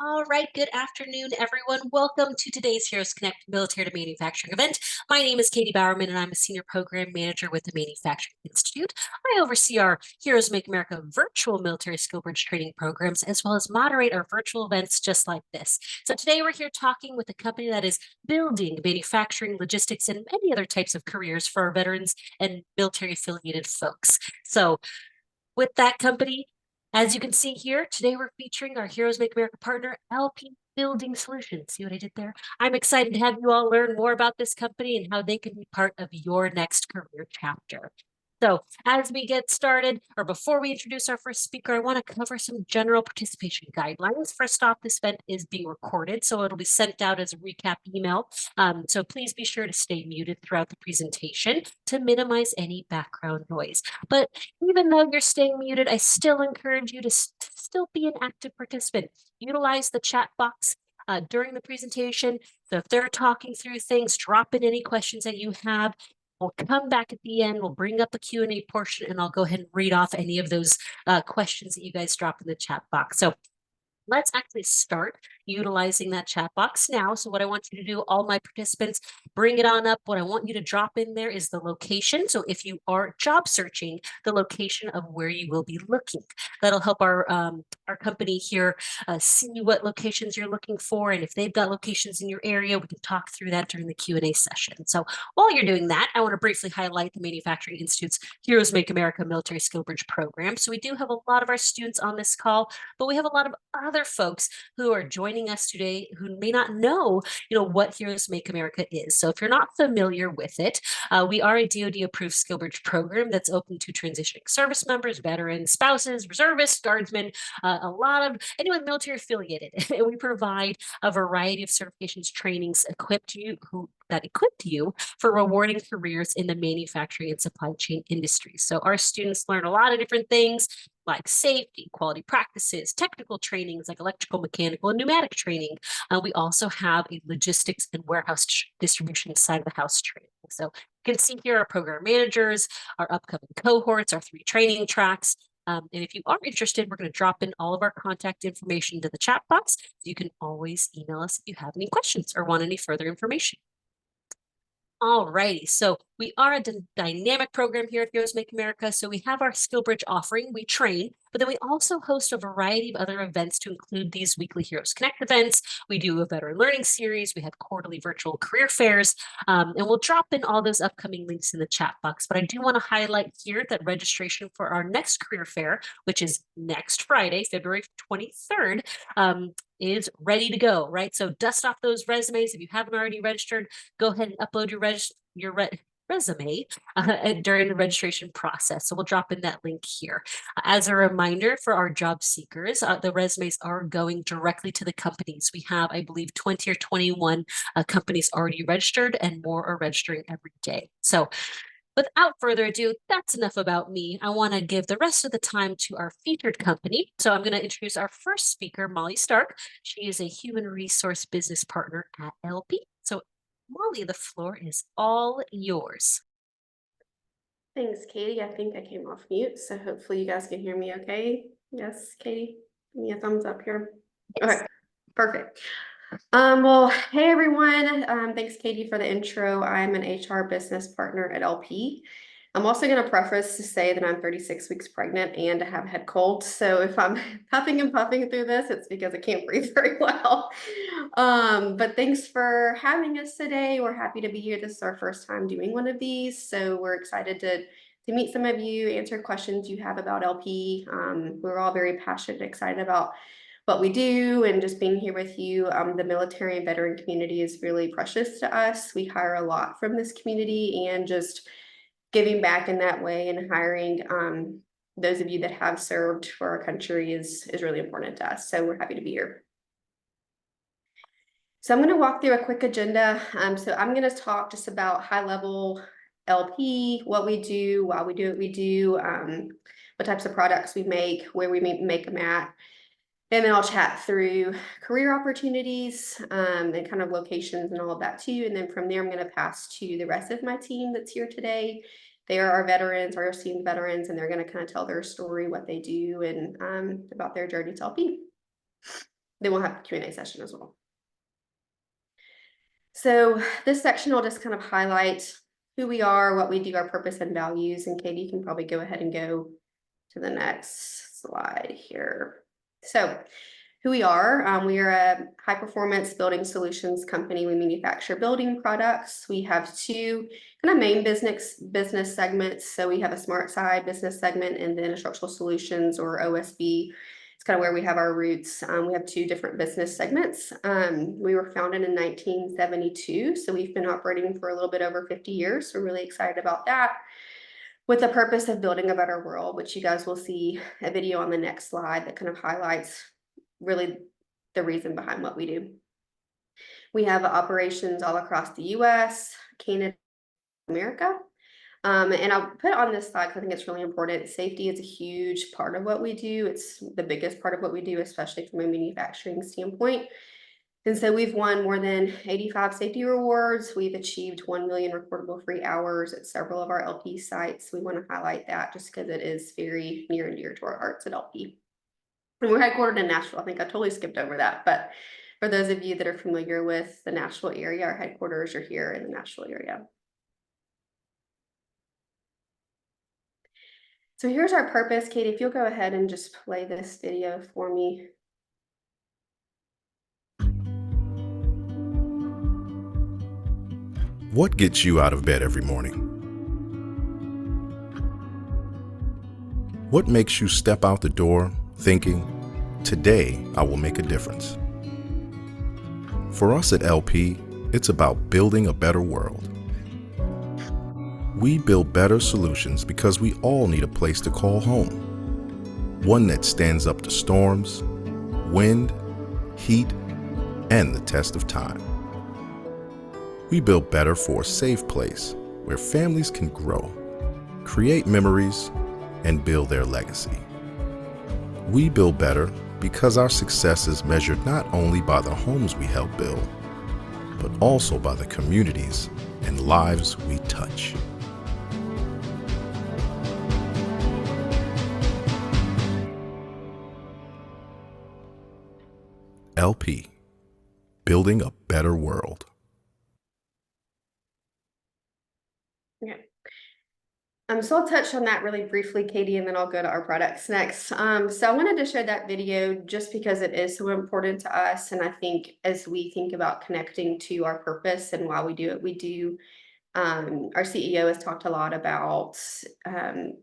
All right, good afternoon, everyone. Welcome to today's Heroes Connect Military to Manufacturing event. My name is Katie Bowerman, and I'm a Senior Program Manager with the Manufacturing Institute. I oversee our Heroes Make America virtual military skill bridge training programs, as well as moderate our virtual events just like this. So today we're here talking with a company that is building manufacturing, logistics, and many other types of careers for our veterans and military affiliated folks. So with that company, as you can see here, today we're featuring our Heroes Make America partner, LP Building Solutions. See what I did there? I'm excited to have you all learn more about this company and how they can be part of your next career chapter. So as we get started, or before we introduce our first speaker, I want to cover some general participation guidelines. First off, this event is being recorded, so it'll be sent out as a recap email. So please be sure to stay muted throughout the presentation to minimize any background noise. But even though you're staying muted, I still encourage you to still be an active participant. Utilize the chat box during the presentation. So if they're talking through things, drop in any questions that you have. We'll come back at the end. We'll bring up a Q&A portion, and I'll go ahead and read off any of those questions that you guys drop in the chat box. So let's actually start utilizing that chat box now. So what I want you to do, all my participants, bring it on up. What I want you to drop in there is the location. So if you are job searching, the location of where you will be looking. That'll help our company here see what locations you're looking for. And if they've got locations in your area, we can talk through that during the Q&A session. So while you're doing that, I want to briefly highlight the Manufacturing Institute's Heroes Make America Military Skill Bridge program. So we do have a lot of our students on this call, but we have a lot of other folks who are joining us today who may not know, what Heroes Make America is. So if you're not familiar with it, we are a DoD-approved skill bridge program that's open to transitioning service members, veterans, spouses, reservists, guardsmen, a lot of anyone military affiliated. And we provide a variety of certifications, trainings equipped you for rewarding careers in the manufacturing and supply chain industry. So our students learn a lot of different things like safety, quality practices, technical trainings like electrical, mechanical, and pneumatic training. We also have a logistics and warehouse distribution side of the house training. So you can see here our program managers, our upcoming cohorts, our 3 training tracks. And if you are interested, we're going to drop in all of our contact information to the chat box. So you can always email us if you have any questions or want any further information. All righty, so we are a dynamic program here at Heroes Make America. So we have our Skill Bridge offering, we train, but then we also host a variety of other events to include these weekly Heroes Connect events. We do a veteran learning series. We have quarterly virtual career fairs, and we'll drop in all those upcoming links in the chat box. But I do want to highlight here that registration for our next career fair, which is next Friday, February 23rd, is ready to go, right? So dust off those resumes. If you haven't already registered, go ahead and upload your resume during the registration process. So we'll drop in that link here. As a reminder for our job seekers, the resumes are going directly to the companies. We have, I believe, 20 or 21 companies already registered, and more are registering every day. So without further ado, that's enough about me. I want to give the rest of the time to our featured company. So I'm going to introduce our first speaker, Molly Stark. She is a human resource business partner at LP. So Molly, the floor is all yours. Thanks, Katie. I think I came off mute, so hopefully you guys can hear me okay. Yes, Katie, give me a thumbs up here. Yes. Okay, perfect. Well, hey everyone. Thanks, Katie, for the intro. I'm an HR business partner at LP. I'm also going to preface to say that I'm 36 weeks pregnant and I have a head cold. So if I'm huffing and puffing through this, it's because I can't breathe very well. But thanks for having us today. We're happy to be here. This is our first time doing one of these. So we're excited to meet some of you, answer questions you have about LP. We're all very passionate and excited about what we do and just being here with you. The military and veteran community is really precious to us. We hire a lot from this community, and just giving back in that way and hiring those of you that have served for our country is really important to us. So we're happy to be here. So I'm going to walk through a quick agenda. So I'm going to talk just about high level LP, what we do, why we do what we do, what types of products we make, where we make them at. And then I'll chat through career opportunities and kind of locations and all of that too. And then from there, I'm going to pass to the rest of my team that's here today. They are our veterans, our esteemed veterans, and they're going to kind of tell their story, what they do, and about their journey to LP. Then we'll have a Q&A session as well. So this section will just kind of highlight who we are, what we do, our purpose and values. And Katie, you can probably go ahead and go to the next slide here. So who we are a high performance building solutions company. We manufacture building products. We have two kind of main business segments. So we have a smart side business segment and then a structural solutions, or OSB. It's kind of where we have our roots. We have two different business segments. We were founded in 1972, so we've been operating for a little bit over 50 years. We're really excited about that, with the purpose of building a better world, which you guys will see a video on the next slide that kind of highlights really the reason behind what we do. We have operations all across the US, Canada, America. And I'll put on this slide because I think it's really important. Safety is a huge part of what we do. It's the biggest part of what we do, especially from a manufacturing standpoint. And so we've won more than 85 safety awards. We've achieved 1 million recordable free hours at several of our LP sites. We want to highlight that just because it is very near and dear to our hearts at LP. And we're headquartered in Nashville. I think I totally skipped over that. But for those of you that are familiar with the Nashville area, our headquarters are here in the Nashville area. So here's our purpose. Katie, if you'll go ahead and just play this video for me. What gets you out of bed every morning? What makes you step out the door thinking, today I will make a difference? For us at LP, it's about building a better world. We build better solutions because we all need a place to call home. One that stands up to storms, wind, heat, and the test of time. We build better for a safe place where families can grow, create memories, and build their legacy. We build better because our success is measured not only by the homes we help build, but also by the communities and lives we touch. LP, building a better world. Okay. So I'll touch on that really briefly, Katie, and then I'll go to our products next. So I wanted to share that video just because it is so important to us. And I think as we think about connecting to our purpose and why we do it, we do. Our CEO has talked a lot about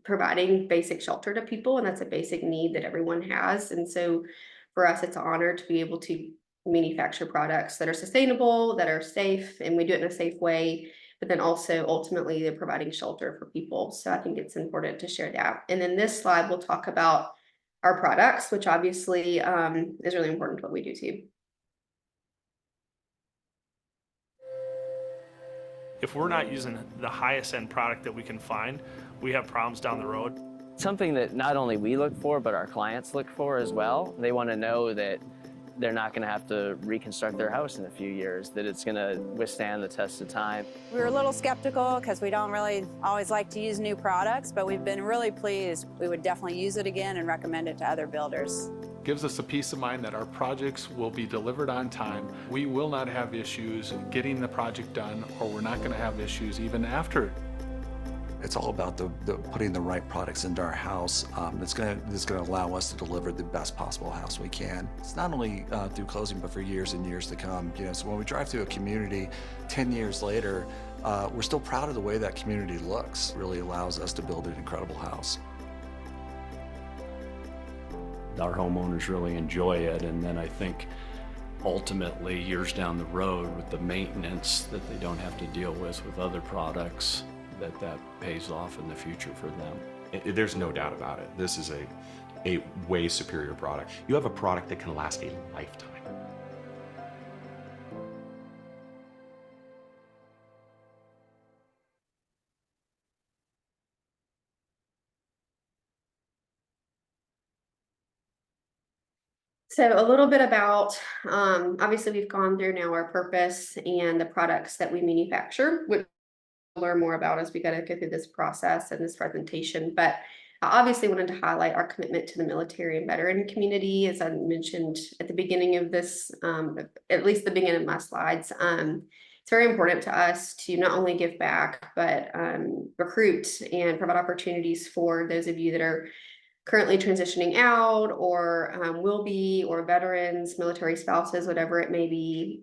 providing basic shelter to people, and that's a basic need that everyone has. And so for us, it's an honor to be able to manufacture products that are sustainable, that are safe, and we do it in a safe way, but then also ultimately they're providing shelter for people. So I think it's important to share that. And then this slide, we'll talk about our products, which obviously is really important to what we do too. If we're not using the highest end product that we can find, we have problems down the road. Something that not only we look for, but our clients look for as well. They want to know that they're not going to have to reconstruct their house in a few years, that it's going to withstand the test of time. We were a little skeptical because we don't really always like to use new products, but we've been really pleased. We would definitely use it again and recommend it to other builders. Gives us a peace of mind that our projects will be delivered on time. We will not have issues getting the project done, or we're not going to have issues even after. It's all about putting the right products into our house. It's going to allow us to deliver the best possible house we can. It's not only through closing, but for years and years to come. You know, so when we drive through a community 10 years later, we're still proud of the way that community looks. It really allows us to build an incredible house. Our homeowners really enjoy it, and then I think ultimately years down the road with the maintenance that they don't have to deal with other products, that pays off in the future for them. There's no doubt about it. This is a way superior product. You have a product that can last a lifetime. So a little bit about, obviously we've gone through now our purpose and the products that we manufacture, which we'll learn more about as we go through this process and this presentation. But I obviously wanted to highlight our commitment to the military and veteran community, as I mentioned at the beginning of this, at least the beginning of my slides. It's very important to us to not only give back, but recruit and provide opportunities for those of you that are currently transitioning out or will be, or veterans, military spouses, whatever it may be.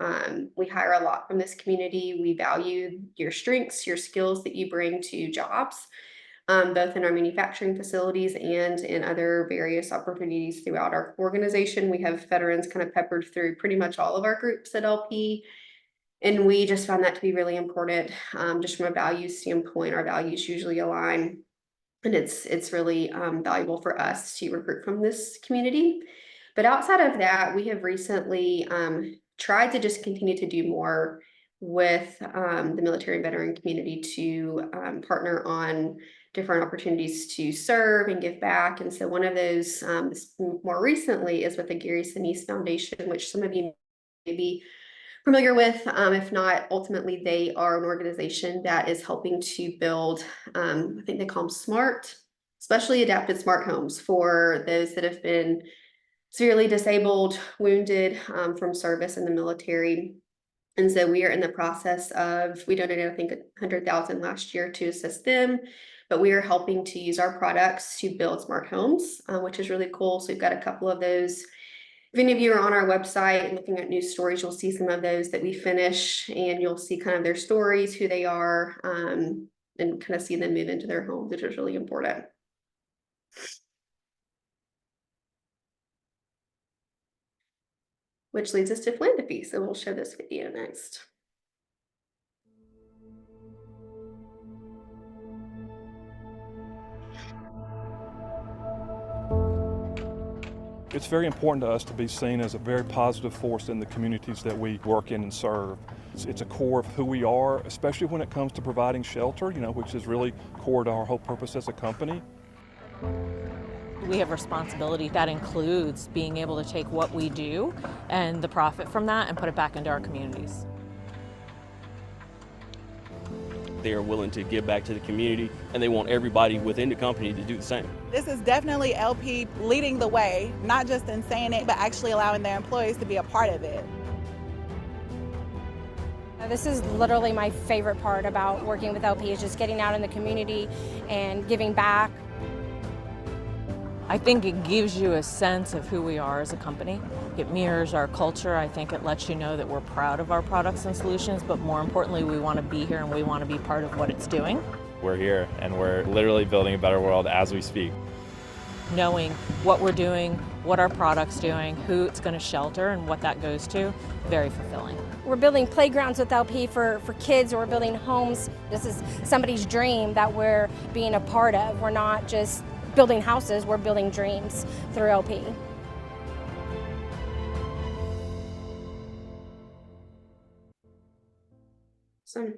We hire a lot from this community. We value your strengths, your skills that you bring to jobs, both in our manufacturing facilities and in other various opportunities throughout our organization. We have veterans kind of peppered through pretty much all of our groups at LP. And we just found that to be really important, just from a values standpoint. Our values usually align. And it's really valuable for us to recruit from this community. But outside of that, we have recently tried to just continue to do more with the military and veteran community to partner on different opportunities to serve and give back. And so one of those more recently is with the Gary Sinise Foundation, which some of you may be familiar with. If not, ultimately, they are an organization that is helping to build, I think they call them smart, specially adapted smart homes for those that have been severely disabled, wounded from service in the military. And so we are in the process of, we donated, I think, $100,000 last year to assist them, but we are helping to use our products to build smart homes, which is really cool. So we've got a couple of those. If any of you are on our website and looking at news stories, you'll see some of those that we finish, and you'll see kind of their stories, who they are, and kind of see them move into their homes, which is really important. Which leads us to philanthropy. So we'll show this video next. It's very important to us to be seen as a very positive force in the communities that we work in and serve. It's a core of who we are, especially when it comes to providing shelter, which is really core to our whole purpose as a company. We have responsibility that includes being able to take what we do and the profit from that and put it back into our communities. They are willing to give back to the community, and they want everybody within the company to do the same. This is definitely LP leading the way, not just in saying it, but actually allowing their employees to be a part of it. This is literally my favorite part about working with LP, is just getting out in the community and giving back. I think it gives you a sense of who we are as a company. It mirrors our culture. I think it lets you know that we're proud of our products and solutions, but more importantly, we want to be here and we want to be part of what it's doing. We're here and we're literally building a better world as we speak. Knowing what we're doing, what our product's doing, who it's going to shelter, and what that goes to, very fulfilling. We're building playgrounds with LP for kids, or we're building homes. This is somebody's dream that we're being a part of. We're not just building houses, we're building dreams through LP. So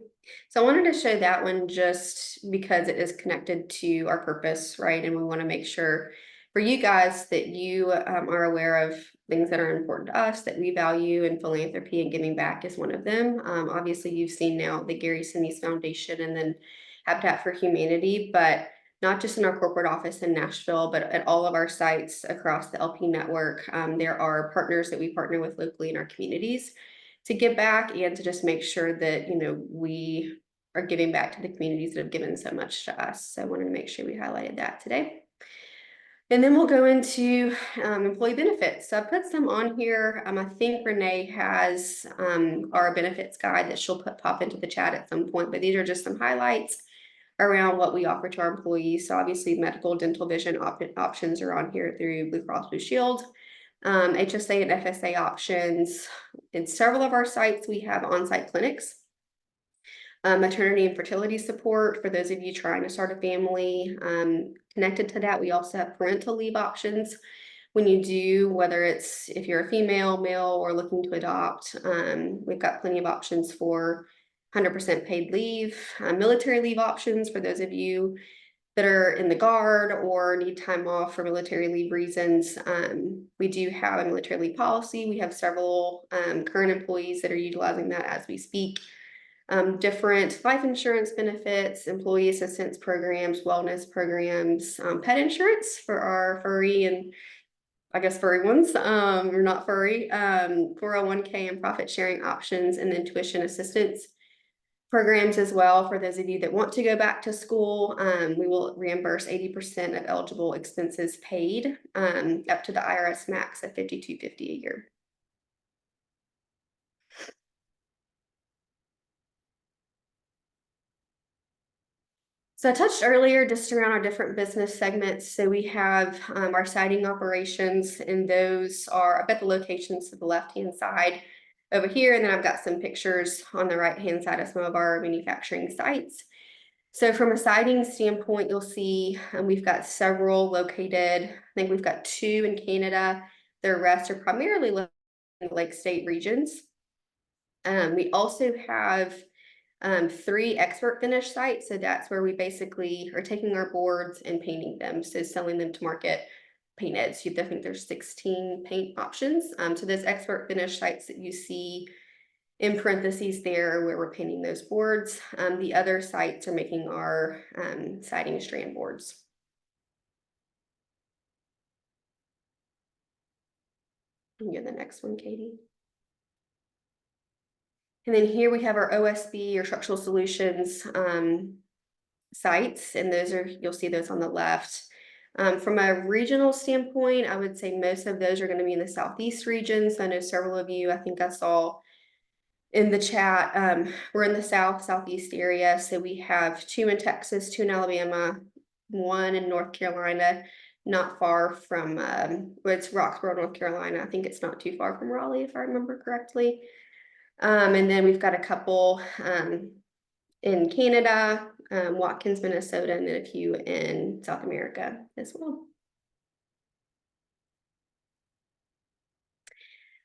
I wanted to show that one just because it is connected to our purpose, right? And we want to make sure for you guys that you are aware of things that are important to us, that we value, and philanthropy and giving back is one of them. Obviously, you've seen now the Gary Sinise Foundation and then Habitat for Humanity, but not just in our corporate office in Nashville, but at all of our sites across the LP network. There are partners that we partner with locally in our communities to give back and to just make sure that, we are giving back to the communities that have given so much to us. So I wanted to make sure we highlighted that today. And then we'll go into employee benefits. So I put some on here. I think Renee has our benefits guide that she'll pop into the chat at some point, but these are just some highlights around what we offer to our employees. So obviously medical, dental, vision options are on here through Blue Cross Blue Shield. HSA and FSA options. In several of our sites, we have on-site clinics. Maternity and fertility support for those of you trying to start a family. Connected to that, we also have parental leave options. When you do, whether it's if you're a female, male, or looking to adopt, we've got plenty of options for 100% paid leave, military leave options for those of you that are in the Guard or need time off for military leave reasons. We do have a military leave policy. We have several current employees that are utilizing that as we speak. different life insurance benefits, employee assistance programs, wellness programs, pet insurance for our furry and I guess furry ones, or not furry, 401k and profit sharing options, and then tuition assistance programs as well for those of you that want to go back to school. We will reimburse 80% of eligible expenses paid, up to the IRS max of $52.50 a year. So I touched earlier just around our different business segments. So we have our siding operations, and those are, I've got the locations to the left-hand side over here, and then I've got some pictures on the right-hand side of some of our manufacturing sites. So from a siding standpoint, you'll see we've got several located. I think we've got 2 in Canada. The rest are primarily in the Lake State regions. We also have 3 expert finish sites. So that's where we basically are taking our boards and painting them. So selling them to market painted. So I think there's 16 paint options. So those expert finish sites that you see in parentheses there are where we're painting those boards. The other sites are making our siding strand boards. You can get the next one, Katie. And then here we have our OSB or structural solutions sites, and those are, you'll see those on the left. From a regional standpoint, I would say most of those are going to be in the Southeast region. So I know several of you, I think I saw in the chat, we're in the Southeast area. So we have 2 in Texas, 2 in Alabama, 1 in North Carolina, not far from, it's Roxborough, North Carolina. I think it's not too far from Raleigh, if I remember correctly. And then we've got a couple in Canada, Watkins, Minnesota, and then a few in South America as well.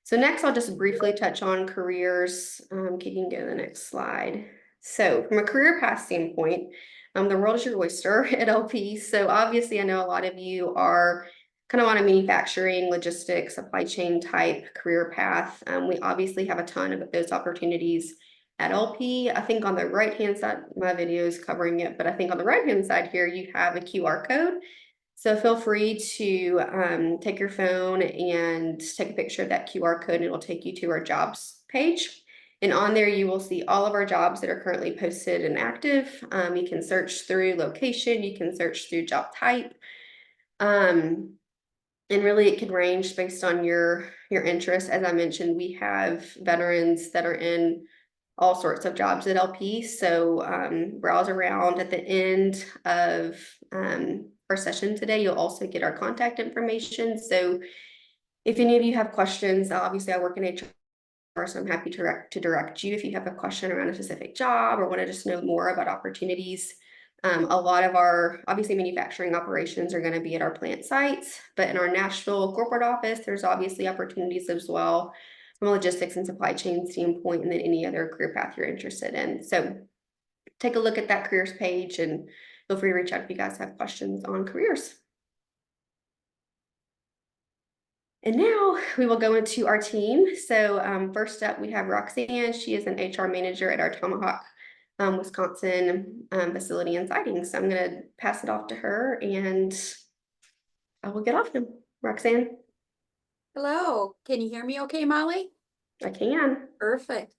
So next, I'll just briefly touch on careers. You can go to the next slide. So from a career path standpoint, the world is your oyster at LP. So obviously, I know a lot of you are kind of on a manufacturing, logistics, supply chain type career path. We obviously have a ton of those opportunities at LP. I think on the right-hand side, my video is covering it, but I think on the right-hand side here, you have a QR code. So feel free to take your phone and take a picture of that QR code, and it'll take you to our jobs page. And on there, you will see all of our jobs that are currently posted and active. You can search through location, you can search through job type. And really it can range based on your interest. As I mentioned, we have veterans that are in all sorts of jobs at LP. So browse around. At the end of our session today, you'll also get our contact information. So if any of you have questions, obviously I work in HR, so I'm happy to direct you if you have a question around a specific job or want to just know more about opportunities. A lot of our, obviously, manufacturing operations are going to be at our plant sites, but in our Nashville corporate office, there's obviously opportunities as well from a logistics and supply chain standpoint, and then any other career path you're interested in. So take a look at that careers page and feel free to reach out if you guys have questions on careers. And now we will go into our team. So first up, we have Roxanne. She is an HR manager at our Tomahawk, Wisconsin facility and siding. So I'm going to pass it off to her and I will get off them. Roxanne. Hello, can you hear me okay, Molly? I can. Perfect.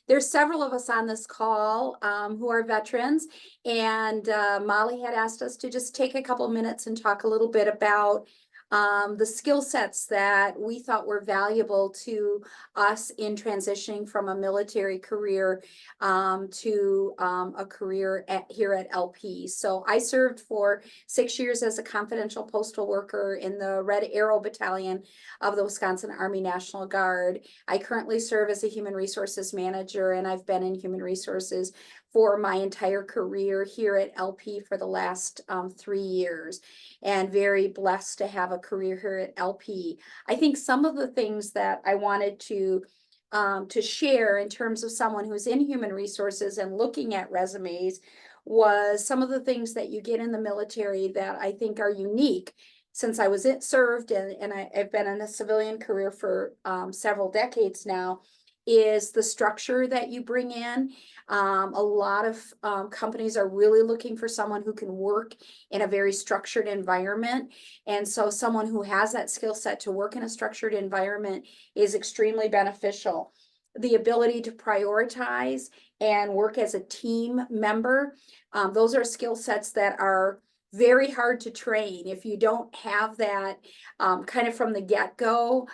There's several of us on this call who are veterans, and Molly had asked us to just take a couple minutes and talk a little bit about the skill sets that we thought were valuable to us in transitioning from a military career to a career here at LP. So I served for 6 years as a confidential postal worker in the Red Arrow Battalion of the Wisconsin Army National Guard. I currently serve as a human resources manager, and I've been in human resources for my entire career here at LP for the last 3 years, and very blessed to have a career here at LP. I think some of the things that I wanted to share in terms of someone who's in human resources and looking at resumes was some of the things that you get in the military that I think are unique. Since I was served and I've been in a civilian career for several decades now, is the structure that you bring in. A lot of companies are really looking for someone who can work in a very structured environment. And so someone who has that skill set to work in a structured environment is extremely beneficial. The ability to prioritize and work as a team member, those are skill sets that are very hard to train. If you don't have that kind of from the get-go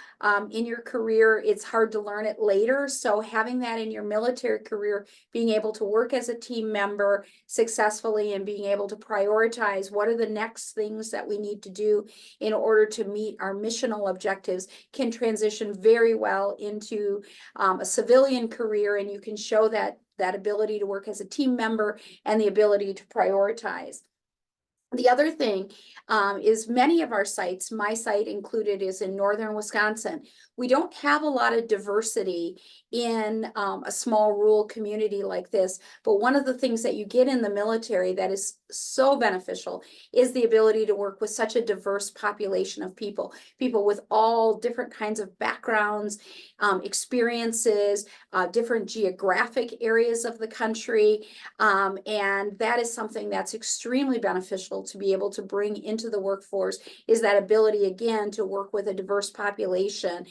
in your career, it's hard to learn it later. So having that in your military career, being able to work as a team member successfully and being able to prioritize what are the next things that we need to do in order to meet our missional objectives can transition very well into a civilian career, and you can show that ability to work as a team member and the ability to prioritize. The other thing is many of our sites, my site included, is in northern Wisconsin. We don't have a lot of diversity in a small rural community like this, but one of the things that you get in the military that is so beneficial is the ability to work with such a diverse population of people with all different kinds of backgrounds, experiences, different geographic areas of the country, and that is something that's extremely beneficial to be able to bring into the workforce, is that ability again to work with a diverse population,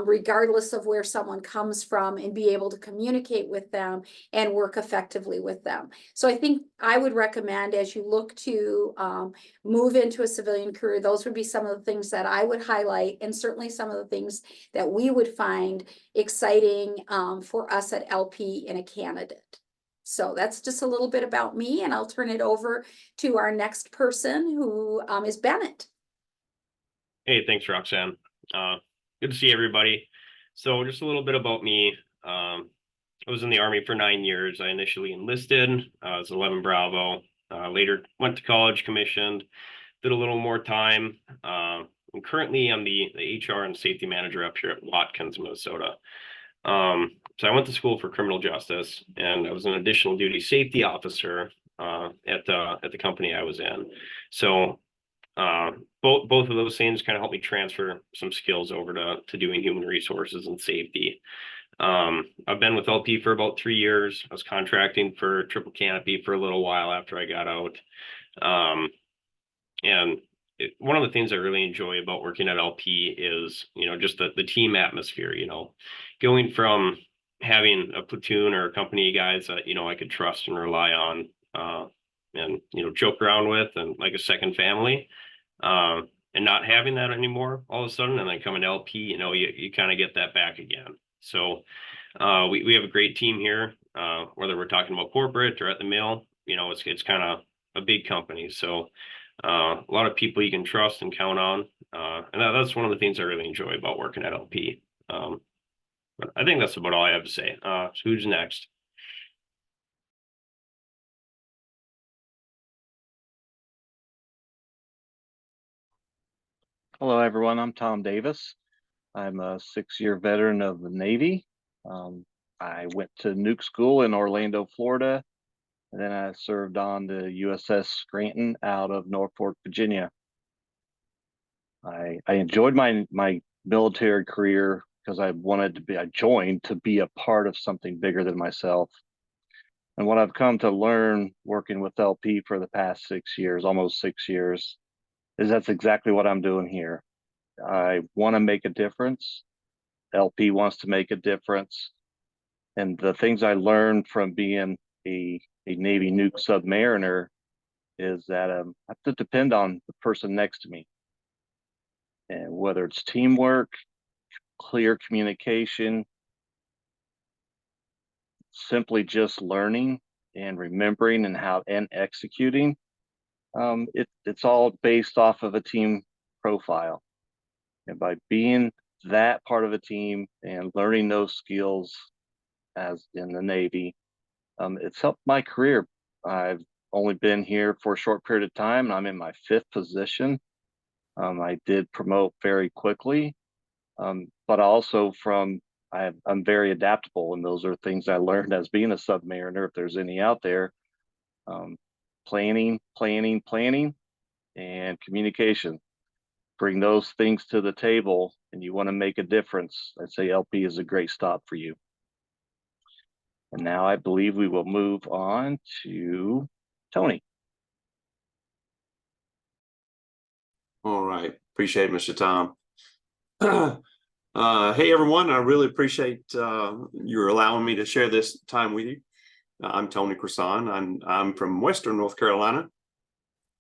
regardless of where someone comes from, and be able to communicate with them and work effectively with them. So I think I would recommend, as you look to move into a civilian career, those would be some of the things that I would highlight, and certainly some of the things that we would find exciting for us at LP in a candidate. So that's just a little bit about me, and I'll turn it over to our next person, who is Bennett. Hey, thanks, Roxanne. Good to see everybody. So just a little bit about me. I was in the Army for 9 years. I initially enlisted as 11 Bravo, later went to college, commissioned, did a little more time. And currently I'm the HR and safety manager up here at Watkins, Minnesota. So I went to school for criminal justice, and I was an additional duty safety officer at the company I was in. So both of those things kind of helped me transfer some skills over to doing human resources and safety. I've been with LP for about 3 years. I was contracting for Triple Canopy for a little while after I got out. And one of the things I really enjoy about working at LP is, just the team atmosphere, going from having a platoon or a company of guys that, I could trust and rely on, and, joke around with, and like a second family, and not having that anymore all of a sudden, and then coming to LP, you kind of get that back again. So we have a great team here, whether we're talking about corporate or at the mill, it's kind of a big company. So a lot of people you can trust and count on. And that's one of the things I really enjoy about working at LP. But I think that's about all I have to say. So who's next? Hello, everyone. I'm Tom Davis. I'm a 6-year veteran of the Navy. I went to Nuke School in Orlando, Florida, and then I served on the USS Scranton out of Norfolk, Virginia. I enjoyed my military career because I joined to be a part of something bigger than myself. And what I've come to learn working with LP for the past 6 years, almost 6 years, is that's exactly what I'm doing here. I want to make a difference. LP wants to make a difference. And the things I learned from being a Navy nuke submariner is that I have to depend on the person next to me. And whether it's teamwork, clear communication, simply just learning and remembering and executing, it's all based off of a team profile. And by being that part of a team and learning those skills as in the Navy, it's helped my career. I've only been here for a short period of time, and I'm in my 5th position. I did promote very quickly, but also I'm very adaptable, and those are things I learned as being a submariner, if there's any out there. Planning, and communication. Bring those things to the table, and you want to make a difference. I'd say LP is a great stop for you. And now I believe we will move on to Tony. All right. Appreciate it, Mr. Tom. Hey, everyone. I really appreciate you allowing me to share this time with you. I'm Tony Croissant. I'm from Western North Carolina.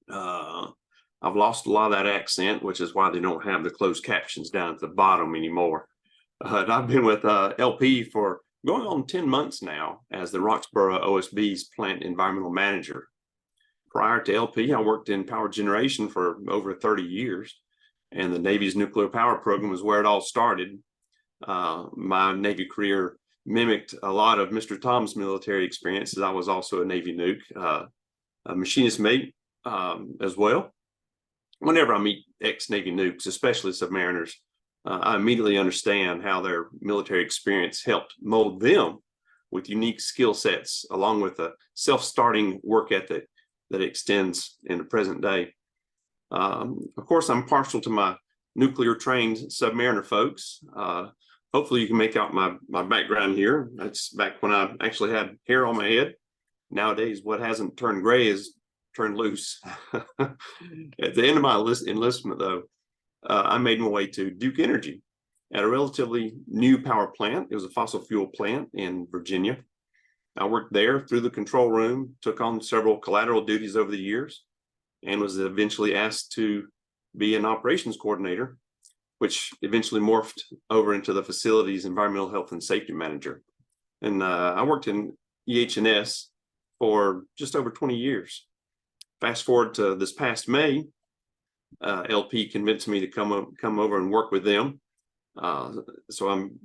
I've lost a lot of that accent, which is why they don't have the closed captions down at the bottom anymore. I've been with LP for going on 10 months now as the Roxborough OSB's plant environmental manager. Prior to LP, I worked in power generation for over 30 years, and the Navy's nuclear power program was where it all started. My Navy career mimicked a lot of Mr. Tom's military experiences. I was also a Navy nuke, a machinist mate as well. Whenever I meet ex-Navy nukes, especially submariners, I immediately understand how their military experience helped mold them with unique skill sets, along with a self-starting work ethic that extends in the present day. Of course, I'm partial to my nuclear trained submariner folks. Hopefully you can make out my background here. That's back when I actually had hair on my head. Nowadays, what hasn't turned gray is turned loose. At the end of my enlistment, though, I made my way to Duke Energy at a relatively new power plant. It was a fossil fuel plant in Virginia. I worked there through the control room, took on several collateral duties over the years, and was eventually asked to be an operations coordinator, which eventually morphed over into the facility's environmental health and safety manager. And I worked in EH&S for just over 20 years. Fast forward to this past May, LP convinced me to come over and work with them. So I'm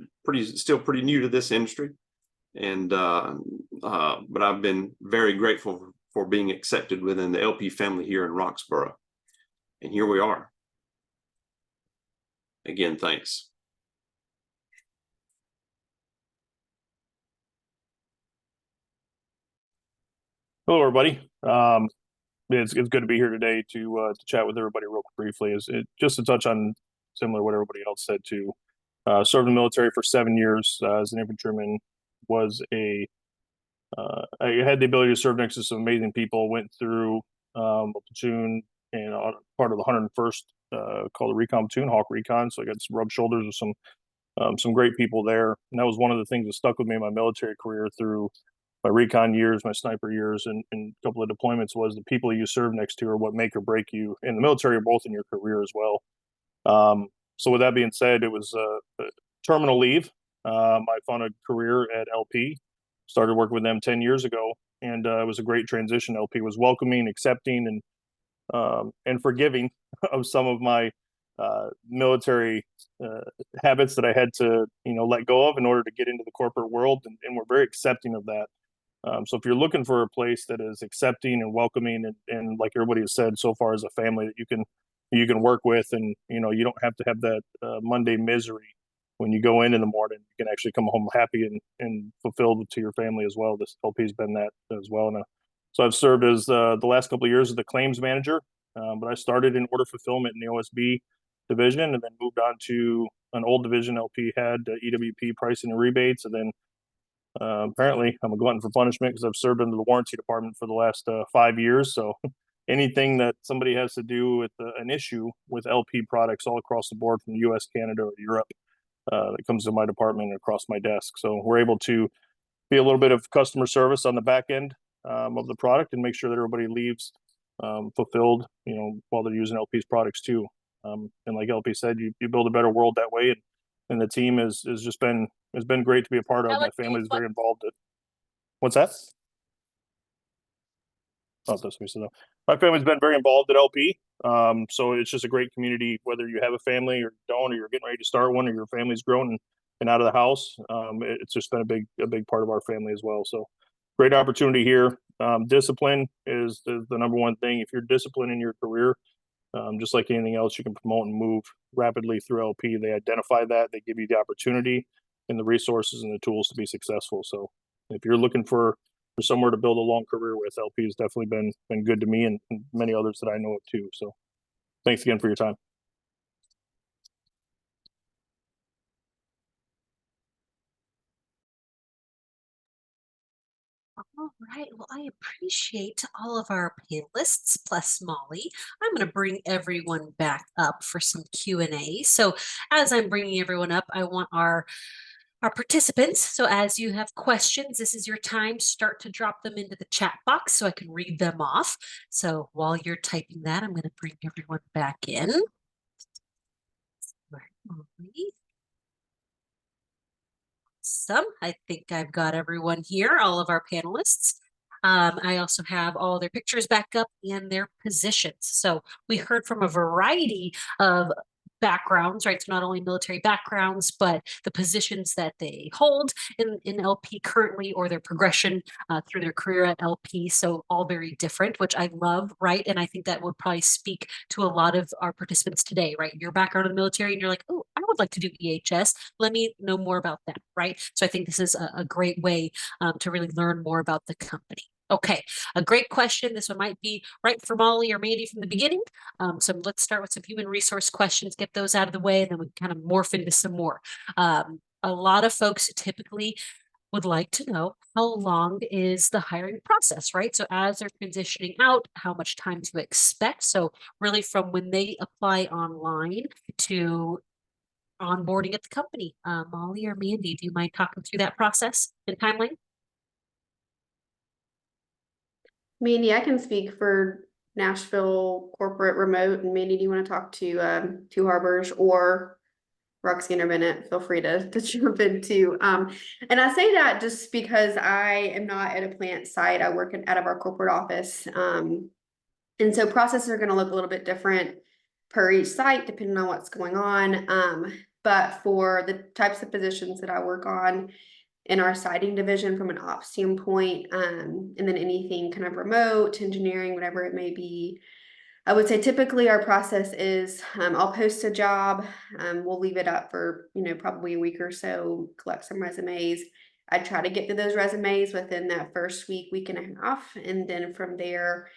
still pretty new to this industry, and but I've been very grateful for being accepted within the LP family here in Roxborough. And here we are. Again, thanks. Hello, everybody. It's good to be here today to chat with everybody real briefly. Just to touch on similar to what everybody else said too. Served in the military for 7 years as an infantryman. I had the ability to serve next to some amazing people. Went through a platoon and part of the 101st called the Recon Platoon, Hawk Recon. So I got to rub shoulders with some great people there. And that was one of the things that stuck with me in my military career through my recon years, my sniper years, and a couple of deployments was the people you serve next to are what make or break you in the military or both in your career as well. So with that being said, it was terminal leave. I found a career at LP, started working with them 10 years ago, and it was a great transition. LP was welcoming, accepting, and forgiving of some of my military habits that I had to, let go of in order to get into the corporate world, and we're very accepting of that. So if you're looking for a place that is accepting and welcoming, and like everybody has said so far, as a family that you can work with, and you don't have to have that Monday misery when you go in the morning. You can actually come home happy and fulfilled to your family as well. This LP's been that as well. And so I've served as the last couple of years as the claims manager, but I started in order fulfillment in the OSB division, and then moved on to an old division LP had, EWP pricing and rebates, and then apparently I'm a glutton for punishment because I've served under the warranty department for the last 5 years. So anything that somebody has to do with an issue with LP products all across the board from the US, Canada, or Europe, that comes to my department and across my desk. So we're able to be a little bit of customer service on the back end of the product and make sure that everybody leaves fulfilled, while they're using LP's products too. And like LP said, you build a better world that way, and the team has been great to be a part of. My family is very involved. What's that? Oh, that's me. So my family's been very involved at LP. So it's just a great community, whether you have a family or don't, or you're getting ready to start one, or your family's grown and out of the house. It's just been a big part of our family as well. So great opportunity here. Discipline is the number one thing. If you're disciplined in your career, just like anything else, you can promote and move rapidly through LP. They identify that, they give you the opportunity and the resources and the tools to be successful. So if you're looking for somewhere to build a long career with, LP has definitely been good to me and many others that I know of too. So thanks again for your time. All right. Well, I appreciate all of our panelists plus Molly. I'm going to bring everyone back up for some Q&A. So as I'm bringing everyone up, I want our participants. So as you have questions, this is your time. Start to drop them into the chat box so I can read them off. So while you're typing that, I'm going to bring everyone back in. Molly. Awesome. I think I've got everyone here, all of our panelists. I also have all their pictures back up and their positions. So we heard from a variety of backgrounds, right? So not only military backgrounds, but the positions that they hold in LP currently or their progression through their career at LP. So all very different, which I love, right? And I think that would probably speak to a lot of our participants today, right? Your background in the military and you're like, oh, I would like to do EHS. Let me know more about that, right? So I think this is a great way to really learn more about the company. Okay, a great question. This one might be right for Molly or Mandy from the beginning. So let's start with some human resource questions, get those out of the way, and then we kind of morph into some more. A lot of folks typically would like to know how long is the hiring process, right? So as they're transitioning out, how much time to expect. So really from when they apply online to onboarding at the company. Molly or Mandy, do you mind talking through that process and timeline? Mandy, I can speak for Nashville corporate remote, and Mandy, do you want to talk to Two Harbors or Roxanne or Bennett? Feel free to jump in too. And I say that just because I am not at a plant site. I work out of our corporate office. And so processes are going to look a little bit different per each site, depending on what's going on. But for the types of positions that I work on in our siding division from an ops standpoint, and then anything kind of remote, engineering, whatever it may be, I would say typically our process is I'll post a job, we'll leave it up for, probably a week or so, collect some resumes. I try to get to those resumes within that first week and a half. And then from there,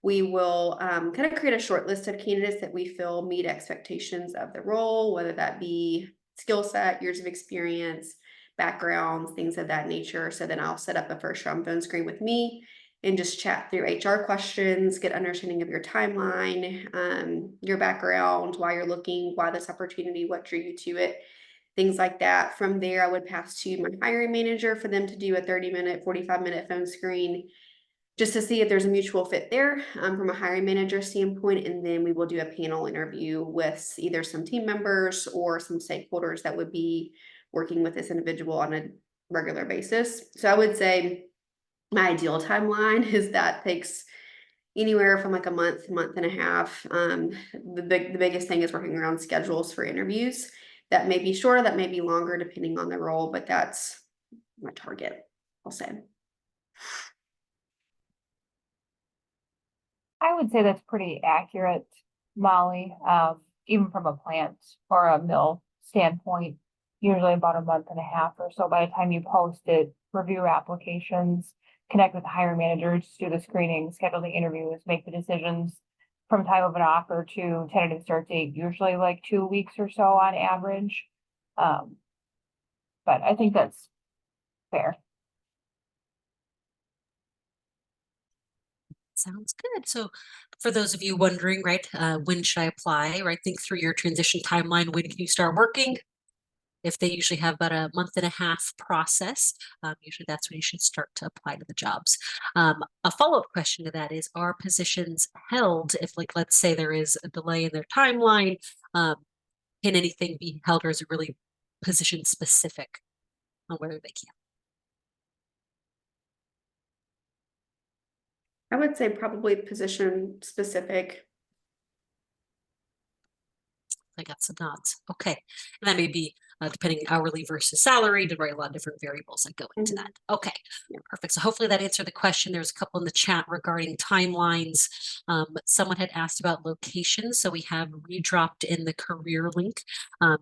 we will kind of create a short list of candidates that we feel meet expectations of the role, whether that be skill set, years of experience, backgrounds, things of that nature. So then I'll set up a first round phone screen with me and just chat through HR questions, get understanding of your timeline, your background, why you're looking, why this opportunity, what drew you to it, things like that. From there, I would pass to my hiring manager for them to do a 30-minute, 45-minute phone screen just to see if there's a mutual fit there from a hiring manager standpoint. And then we will do a panel interview with either some team members or some stakeholders that would be working with this individual on a regular basis. So I would say my ideal timeline is that takes anywhere from like a month and a half. The biggest thing is working around schedules for interviews. That may be shorter, that may be longer, depending on the role, but that's my target, I'll say. I would say that's pretty accurate, Molly. Even from a plant or a mill standpoint, usually about a month and a half or so by the time you post it, review applications, connect with the hiring managers, do the screening, schedule the interviews, make the decisions from time of an offer to tentative start date, usually like 2 weeks or so on average. But I think that's fair. Sounds good. So for those of you wondering, right, when should I apply, right? Think through your transition timeline. When can you start working? If they usually have about a month and a half process, usually that's when you should start to apply to the jobs. A follow-up question to that is, are positions held if, like, let's say there is a delay in their timeline, can anything be held, or is it really position specific on whether they can? I would say probably position specific. I got some nods. Okay. And that may be depending hourly versus salary, to write a lot of different variables that go into that. Okay, perfect. So hopefully that answered the question. There's a couple in the chat regarding timelines. Someone had asked about locations. So we have redropped in the career link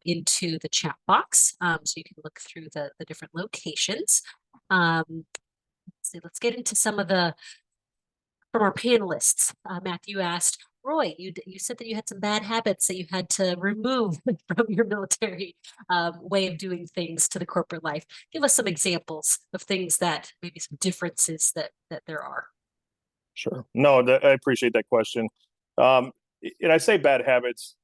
into the chat box. So you can look through the different locations. Let's get into some of the from our panelists. Matthew asked, Roy, you said that you had some bad habits that you had to remove from your military way of doing things to the corporate life. Give us some examples of things that maybe some differences that there are. Sure. No, I appreciate that question. And I say bad habits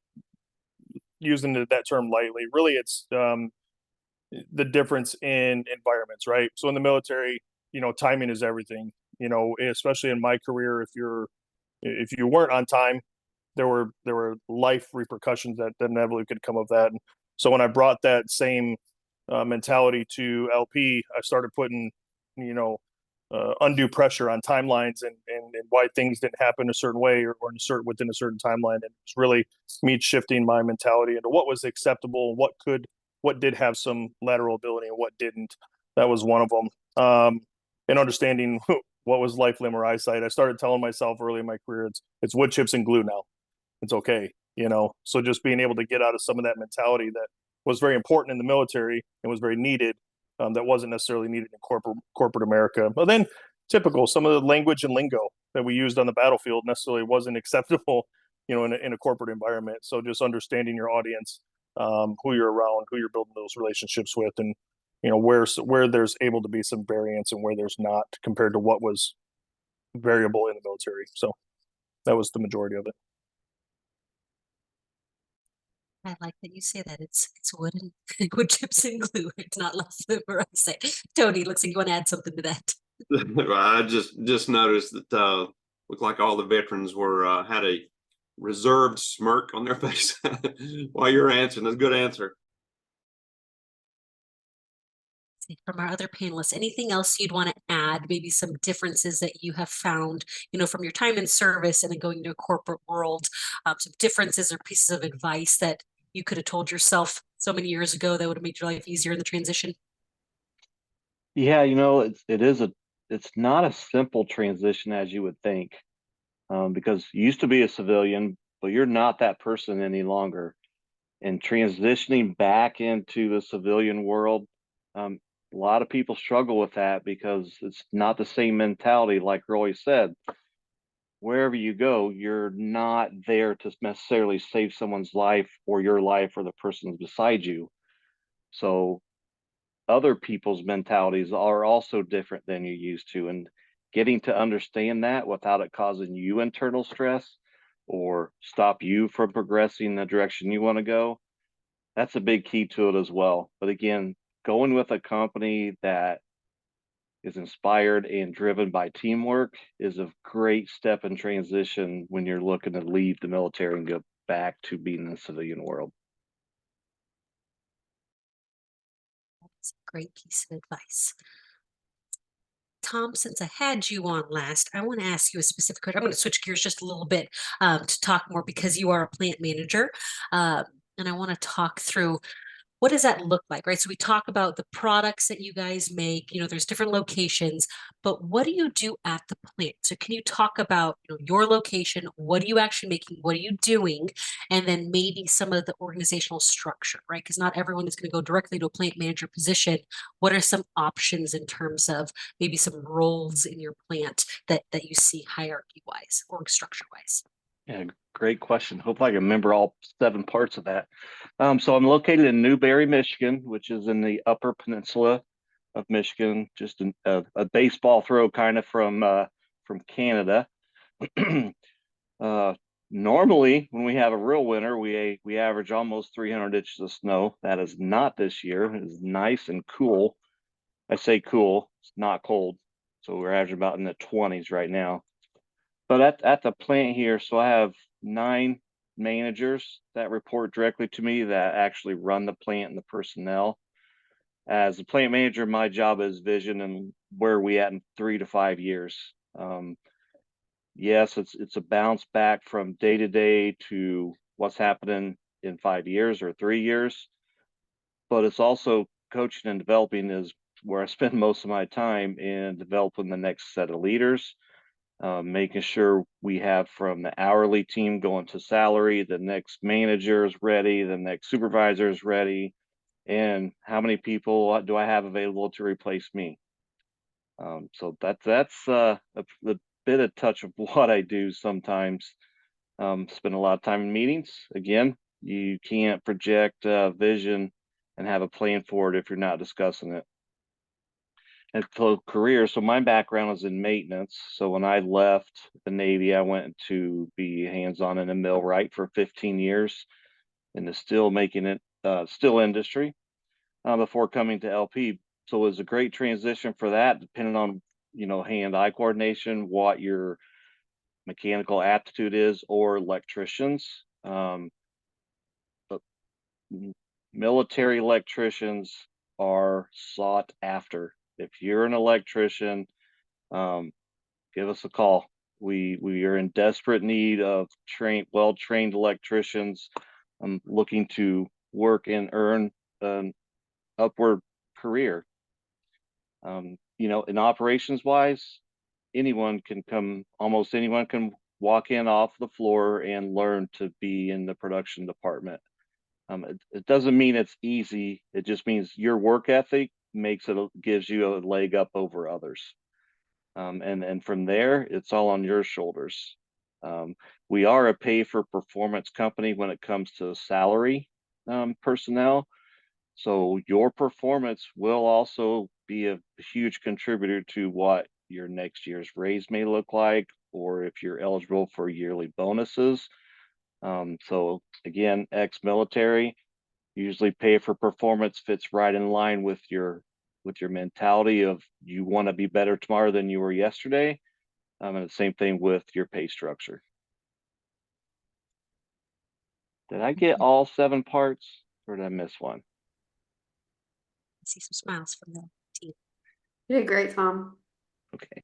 using that term lightly. Really, it's the difference in environments, right? So in the military, timing is everything. Especially in my career, if you weren't on time, there were life repercussions that inevitably could come of that. And so when I brought that same mentality to LP, I started putting, undue pressure on timelines and why things didn't happen a certain way or within a certain timeline. And it's really me shifting my mentality into what was acceptable, what did have some lateral ability and what didn't. That was one of them. And understanding what was life, limb, or eyesight. I started telling myself early in my career, it's wood chips and glue now. It's okay, So just being able to get out of some of that mentality that was very important in the military and was very needed, that wasn't necessarily needed in corporate America. But then typical, some of the language and lingo that we used on the battlefield necessarily wasn't acceptable, in a corporate environment. So just understanding your audience, who you're around, who you're building those relationships with, and where there's able to be some variance and where there's not compared to what was variable in the military. So that was the majority of it. I like that you say that it's wood and wood chips and glue. It's not less than I say. Tony, looks like you want to add something to that. I just noticed that looked like all the veterans were had a reserved smirk on their face while you're answering. That's a good answer. From our other panelists, anything else you'd want to add? Maybe some differences that you have found, from your time in service and then going to a corporate world, some differences or pieces of advice that you could have told yourself so many years ago that would have made your life easier in the transition? Yeah, it's not a simple transition as you would think, because you used to be a civilian, but you're not that person any longer. And transitioning back into the civilian world, a lot of people struggle with that because it's not the same mentality. Like Roy said, wherever you go, you're not there to necessarily save someone's life or your life or the person's beside you. So other people's mentalities are also different than you used to, and getting to understand that without it causing you internal stress or stop you from progressing in the direction you want to go, that's a big key to it as well. But again, going with a company that is inspired and driven by teamwork is a great step in transition when you're looking to leave the military and go back to being in the civilian world. That's a great piece of advice. Tom, since I had you on last, I want to ask you a specific question. I'm going to switch gears just a little bit to talk more because you are a plant manager. And I want to talk through what does that look like, right? So we talk about the products that you guys make, there's different locations, but what do you do at the plant? So can you talk about, your location? What are you actually making? What are you doing? And then maybe some of the organizational structure, right? Because not everyone is going to go directly to a plant manager position. What are some options in terms of maybe some roles in your plant that you see hierarchy-wise, org structure-wise? Yeah, great question. Hope I can remember all 7 parts of that. So I'm located in Newberry, Michigan, which is in the Upper Peninsula of Michigan, just a baseball throw kind of from Canada. Normally, when we have a real winter, we average almost 300 inches of snow. That is not this year. It is nice and cool. I say cool, it's not cold. So we're averaging about in the 20s right now. But at the plant here, so I have 9 managers that report directly to me that actually run the plant and the personnel. As a plant manager, my job is vision and where are we at in 3 to 5 years. Yes, it's a bounce back from day to day to what's happening in 5 years or 3 years, but it's also coaching and developing is where I spend most of my time in developing the next set of leaders. Making sure we have from the hourly team going to salary, the next manager is ready, the next supervisor is ready, and how many people do I have available to replace me? So that's a bit of touch of what I do sometimes. Spend a lot of time in meetings. Again, you can't project vision and have a plan for it if you're not discussing it. And so career, so my background is in maintenance. So when I left the Navy, I went to be hands-on in a millwright for 15 years in the steel industry before coming to LP. So it was a great transition for that, depending on, hand-eye coordination, what your mechanical aptitude is, or electricians. But military electricians are sought after. If you're an electrician, give us a call. We are in desperate need of well-trained electricians looking to work and earn an upward career. In operations wise, almost anyone can walk in off the floor and learn to be in the production department. It doesn't mean it's easy. It just means your work ethic gives you a leg up over others. And from there, it's all on your shoulders. We are a pay for performance company when it comes to salary personnel. So your performance will also be a huge contributor to what your next year's raise may look like, or if you're eligible for yearly bonuses. So again, ex-military, usually pay for performance fits right in line with your mentality of you want to be better tomorrow than you were yesterday. And the same thing with your pay structure. Did I get all 7 parts, or did I miss one? I see some smiles from the team. You did great, Tom. Okay.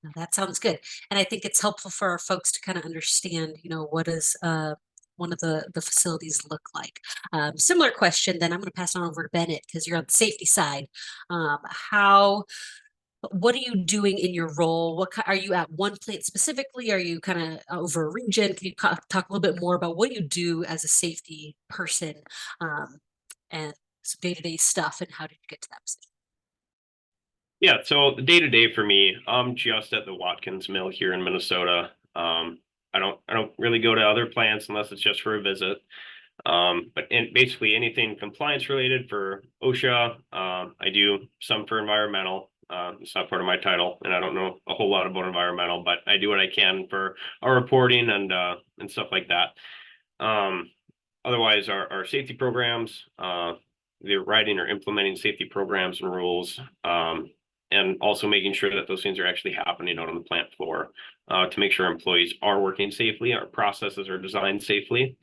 No, that sounds good. And I think it's helpful for our folks to kind of understand, what does one of the facilities look like. Similar question, then I'm going to pass on over to Bennett because you're on the safety side. What are you doing in your role? Are you at one plant specifically? Are you kind of over a region? Can you talk a little bit more about what you do as a safety person and some day-to-day stuff, and how did you get to that position? Yeah, so the day-to-day for me, I'm just at the Watkins Mill here in Minnesota. I don't really go to other plants unless it's just for a visit. But basically anything compliance related for OSHA, I do some for environmental. It's not part of my title, and I don't know a whole lot about environmental, but I do what I can for our reporting and stuff like that. Otherwise, our safety programs, they're writing or implementing safety programs and rules, and also making sure that those things are actually happening out on the plant floor to make sure employees are working safely, our processes are designed safely.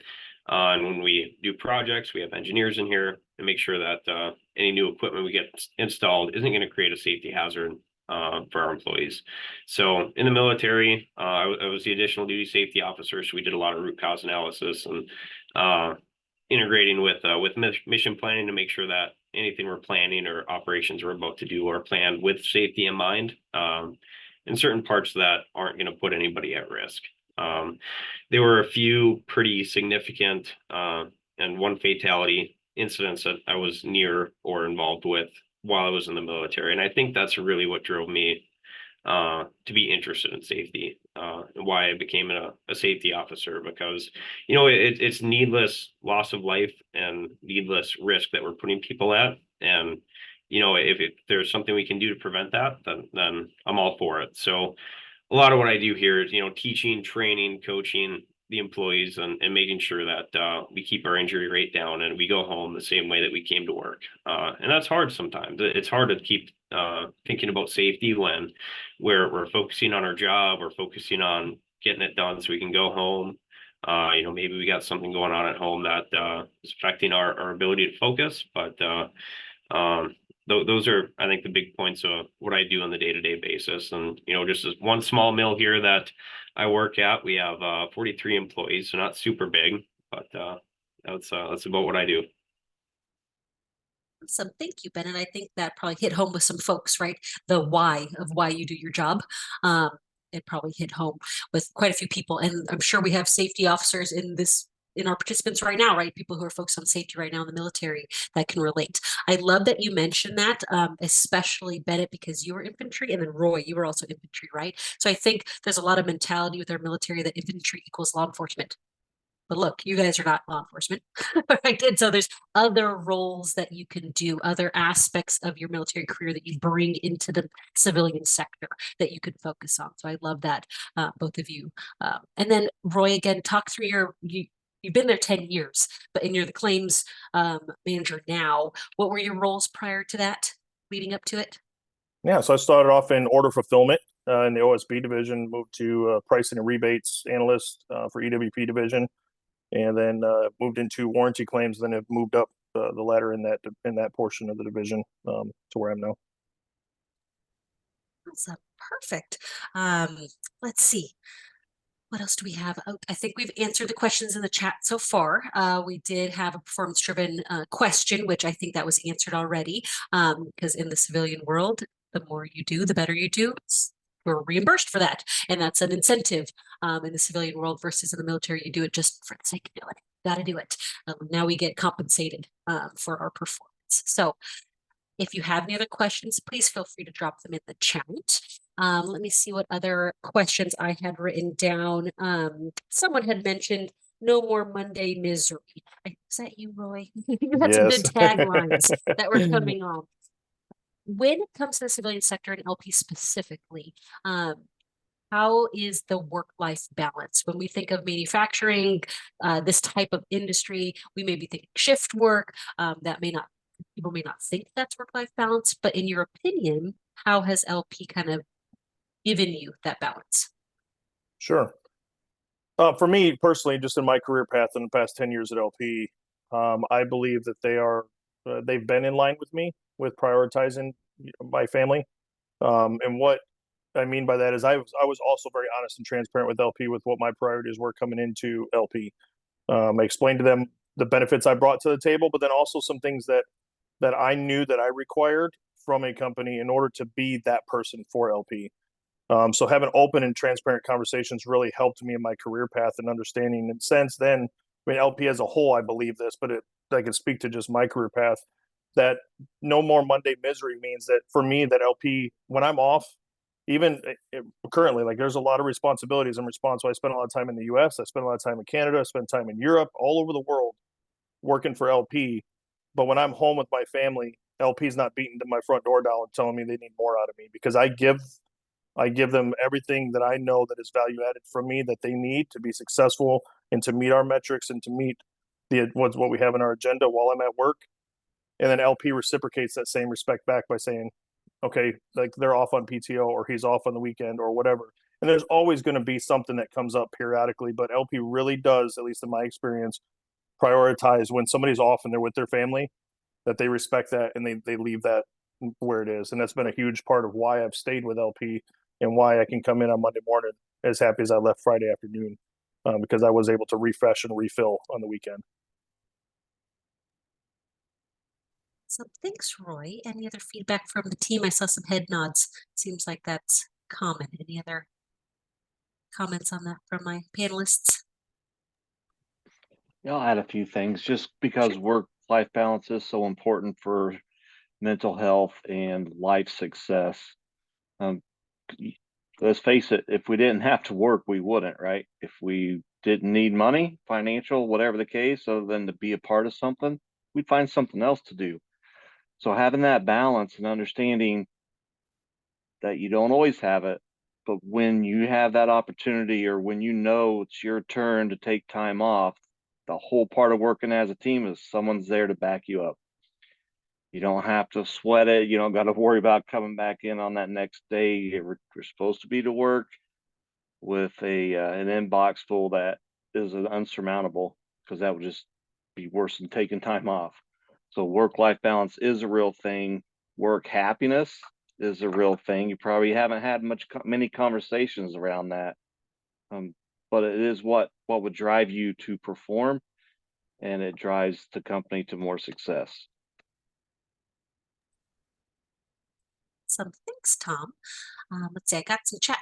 And when we do projects, we have engineers in here to make sure that any new equipment we get installed isn't going to create a safety hazard for our employees. So in the military, I was the additional duty safety officer, so we did a lot of root cause analysis and integrating with mission planning to make sure that anything we're planning or operations we're about to do are planned with safety in mind, and certain parts that aren't going to put anybody at risk. There were a few pretty significant and one fatality incidents that I was near or involved with while I was in the military. And I think that's really what drove me to be interested in safety and why I became a safety officer, because, it's needless loss of life and needless risk that we're putting people at. And, if there's something we can do to prevent that, then I'm all for it. So a lot of what I do here is, teaching, training, coaching the employees and making sure that we keep our injury rate down and we go home the same way that we came to work. And that's hard sometimes. It's hard to keep thinking about safety when we're focusing on our job, we're focusing on getting it done so we can go home. Maybe we got something going on at home that is affecting our ability to focus, but those are, I think, the big points of what I do on the day-to-day basis. And, just as one small mill here that I work at, we have 43 employees, so not super big, but that's about what I do. Awesome. Thank you, Ben. And I think that probably hit home with some folks, right? The why of why you do your job. It probably hit home with quite a few people. And I'm sure we have safety officers in in our participants right now, right? People who are focused on safety right now in the military that can relate. I love that you mentioned that, especially Bennett, because you were infantry, and then Roy, you were also infantry, right? So I think there's a lot of mentality with our military that infantry equals law enforcement. But look, you guys are not law enforcement, right? And so there's other roles that you can do, other aspects of your military career that you bring into the civilian sector that you can focus on. So I love that, both of you. And then Roy, again, talk through you've been there 10 years, but you're the claims manager now. What were your roles prior to that, leading up to it? Yeah, so I started off in order fulfillment in the OSB division, moved to pricing and rebates analyst for EWP division, and then moved into warranty claims. Then have moved up the ladder in that portion of the division to where I'm now. Awesome, perfect. Let's see. What else do we have? Oh, I think we've answered the questions in the chat so far. We did have a performance-driven question, which I think that was answered already. Because in the civilian world, the more you do, the better you do. We're reimbursed for that, and that's an incentive in the civilian world versus in the military. You do it just for the sake of doing it. Got to do it. Now we get compensated for our performance. So if you have any other questions, please feel free to drop them in the chat. Let me see what other questions I had written down. Someone had mentioned no more Monday misery. Is that you, Roy? You had some good taglines that were coming on. When it comes to the civilian sector and LP specifically, how is the work-life balance? When we think of manufacturing, this type of industry, we may be thinking shift work. People may not think that's work-life balance, but in your opinion, how has LP kind of given you that balance? Sure. For me personally, just in my career path in the past 10 years at LP, I believe that they've been in line with me with prioritizing my family. And what I mean by that is I was also very honest and transparent with LP with what my priorities were coming into LP. I explained to them the benefits I brought to the table, but then also some things that I knew that I required from a company in order to be that person for LP. So having open and transparent conversations really helped me in my career path and understanding. And since then, I mean, LP as a whole, I believe this, but I can speak to just my career path, that no more Monday misery means that for me, that LP, when I'm off, even currently, like there's a lot of responsibilities and responsibility. I spend a lot of time in the US, I spend a lot of time in Canada, I spend time in Europe, all over the world working for LP. But when I'm home with my family, LP's not beating my front door down and telling me they need more out of me, because I give them everything that I know that is value added from me that they need to be successful and to meet our metrics and to meet what we have in our agenda while I'm at work. And then LP reciprocates that same respect back by saying, okay, like they're off on PTO or he's off on the weekend or whatever. And there's always going to be something that comes up periodically, but LP really does, at least in my experience, prioritize when somebody's off and they're with their family, that they respect that and they leave that where it is. And that's been a huge part of why I've stayed with LP and why I can come in on Monday morning as happy as I left Friday afternoon, because I was able to refresh and refill on the weekend. So thanks, Roy. Any other feedback from the team? I saw some head nods. Seems like that's common. Any other comments on that from my panelists? I'll add a few things just because work-life balance is so important for mental health and life success. Let's face it, if we didn't have to work, we wouldn't, right? If we didn't need money, financial, whatever the case, other than to be a part of something, we'd find something else to do. So having that balance and understanding that you don't always have it, but when you have that opportunity or when you know it's your turn to take time off, the whole part of working as a team is someone's there to back you up. You don't have to sweat it. You don't got to worry about coming back in on that next day. You're supposed to be to work with an inbox full that is unsurmountable, because that would just be worse than taking time off. So work-life balance is a real thing. Work happiness is a real thing. You probably haven't had many conversations around that, but it is what would drive you to perform, and it drives the company to more success. Thanks, Tom. Let's see, I got some chat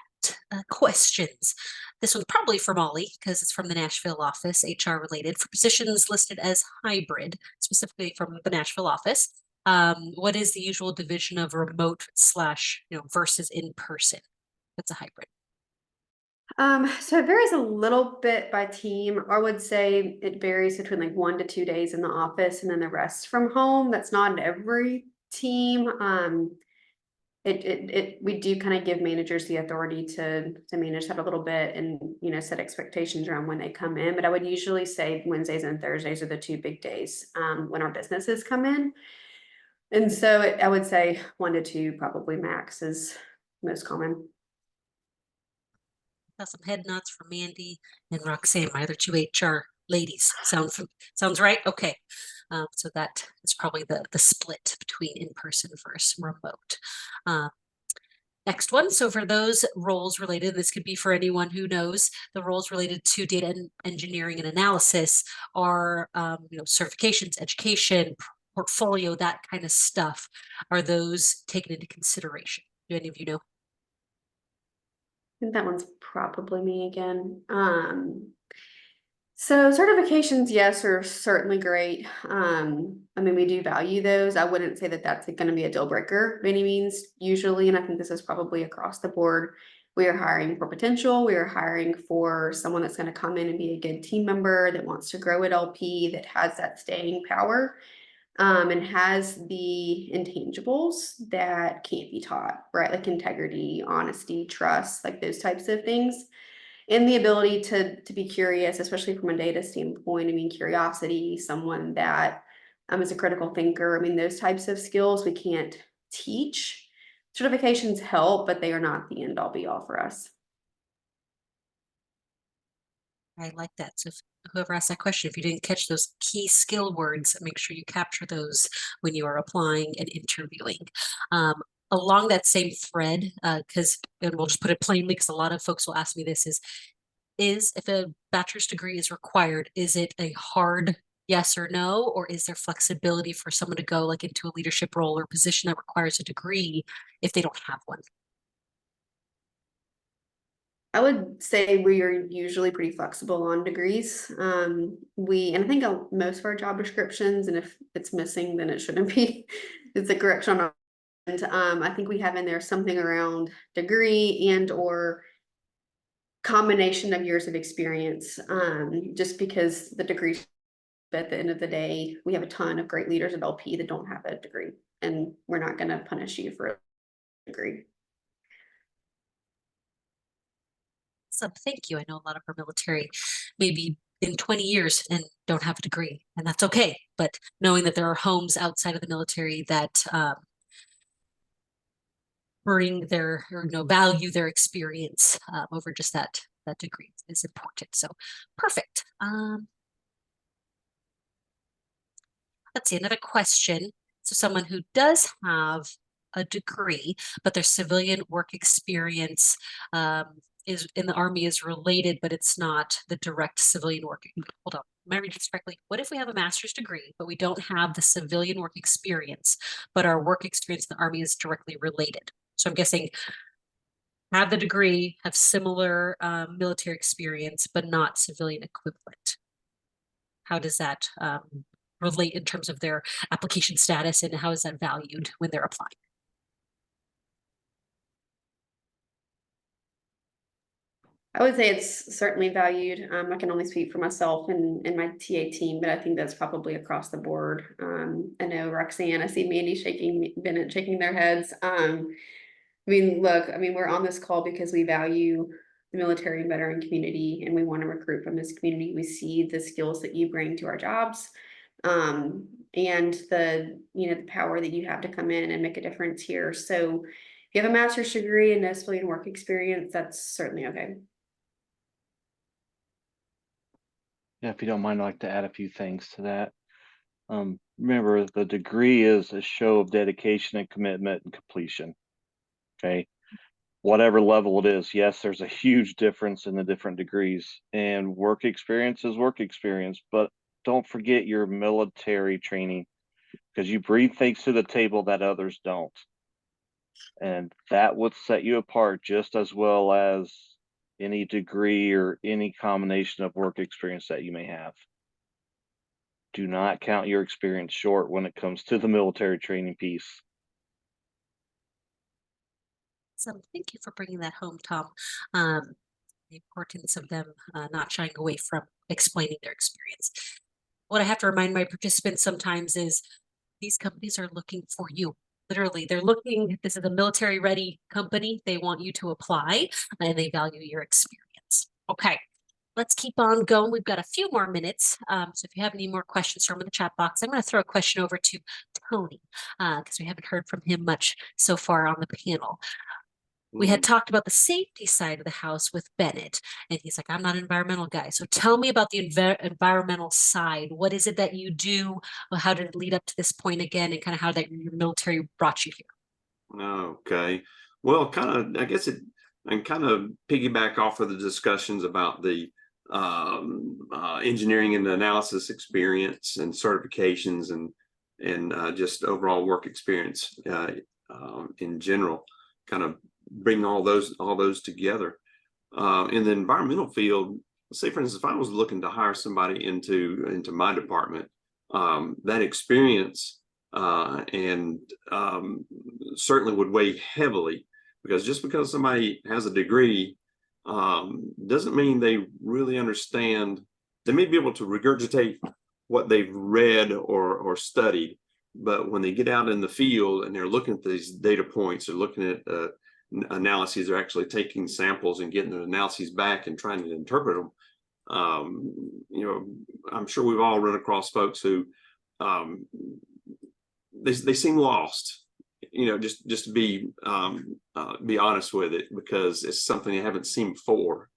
questions. This one's probably for Molly because it's from the Nashville office, HR related, for positions listed as hybrid, specifically from the Nashville office. What is the usual division of remote slash, versus in person? What's a hybrid? So it varies a little bit by team. I would say it varies between like 1 to 2 days in the office and then the rest from home. That's not in every team. We do kind of give managers the authority to manage that a little bit and, set expectations around when they come in. But I would usually say Wednesdays and Thursdays are the 2 big days when our businesses come in. And so I would say 1 to 2 probably max is most common. Got some head nods from Mandy and Roxanne, my other two HR ladies. Sounds right? Okay. So that is probably the split between in-person versus remote. Next one. So for those roles related, this could be for anyone who knows the roles related to data engineering and analysis are, certifications, education, portfolio, that kind of stuff. Are those taken into consideration? Do any of you know? I think that one's probably me again. So certifications, yes, are certainly great. We do value those. I wouldn't say that that's going to be a deal breaker by any means, usually, and I think this is probably across the board. We are hiring for potential. We are hiring for someone that's going to come in and be a good team member that wants to grow at LP, that has that staying power, and has the intangibles that can't be taught, right? Like integrity, honesty, trust, like those types of things. And the ability to be curious, especially from a data standpoint. Curiosity, someone that is a critical thinker. Those types of skills we can't teach. Certifications help, but they are not the end all be all for us. I like that. So whoever asked that question, if you didn't catch those key skill words, make sure you capture those when you are applying and interviewing. Along that same thread, and we'll just put it plainly because a lot of folks will ask me this, is if a bachelor's degree is required, is it a hard yes or no, or is there flexibility for someone to go like into a leadership role or position that requires a degree if they don't have one? I would say we are usually pretty flexible on degrees. And I think most of our job descriptions, and if it's missing, then it shouldn't be. It's a correction on. And I think we have in there something around degree and or combination of years of experience. Just because the degree, at the end of the day, we have a ton of great leaders at LP that don't have a degree, and we're not going to punish you for a degree. So thank you. I know a lot of our military maybe in 20 years and don't have a degree, and that's okay. But knowing that there are homes outside of the military that bring their value their experience over just that degree is important. So perfect. Let's see, another question. So someone who does have a degree, but their civilian work experience is in the Army is related, but it's not the direct civilian work. Hold on, am I reading this correctly? What if we have a master's degree, but we don't have the civilian work experience, but our work experience in the Army is directly related? So I'm guessing have the degree, have similar military experience, but not civilian equivalent. How does that relate in terms of their application status, and how is that valued when they're applying? I would say it's certainly valued. I can only speak for myself and my TA team, but I think that's probably across the board. I know Roxanne, I see Mandy Bennett shaking their heads. Look, we're on this call because we value the military and veteran community, and we want to recruit from this community. We see the skills that you bring to our jobs, and the power that you have to come in and make a difference here. So if you have a master's degree and no civilian work experience, that's certainly okay. Yeah, if you don't mind, I'd like to add a few things to that. Remember, the degree is a show of dedication and commitment and completion. Okay. Whatever level it is, yes, there's a huge difference in the different degrees, and work experience is work experience, but don't forget your military training, because you bring things to the table that others don't. And that would set you apart just as well as any degree or any combination of work experience that you may have. Do not count your experience short when it comes to the military training piece. So thank you for bringing that home, Tom. The importance of them not shying away from explaining their experience. What I have to remind my participants sometimes is these companies are looking for you. Literally, they're looking, this is a military ready company. They want you to apply and they value your experience. Okay, let's keep on going. We've got a few more minutes. So if you have any more questions, throw them in the chat box. I'm going to throw a question over to Tony because we haven't heard from him much so far on the panel. We had talked about the safety side of the house with Bennett, and he's like, I'm not an environmental guy. So tell me about the environmental side. What is it that you do? How did it lead up to this point again, and kind of how that your military brought you here? Okay. Well, I guess and kind of piggyback off of the discussions about the engineering and analysis experience and certifications and just overall work experience in general, kind of bring all those together. In the environmental field, say for instance, if I was looking to hire somebody into my department, that experience and certainly would weigh heavily, because just because somebody has a degree doesn't mean they really understand. They may be able to regurgitate what they've read or studied, but when they get out in the field and they're looking at these data points, they're looking at analyses, are actually taking samples and getting the analyses back and trying to interpret them. I'm sure we've all run across folks who they seem lost, just to be honest with it, because it's something they haven't seen before.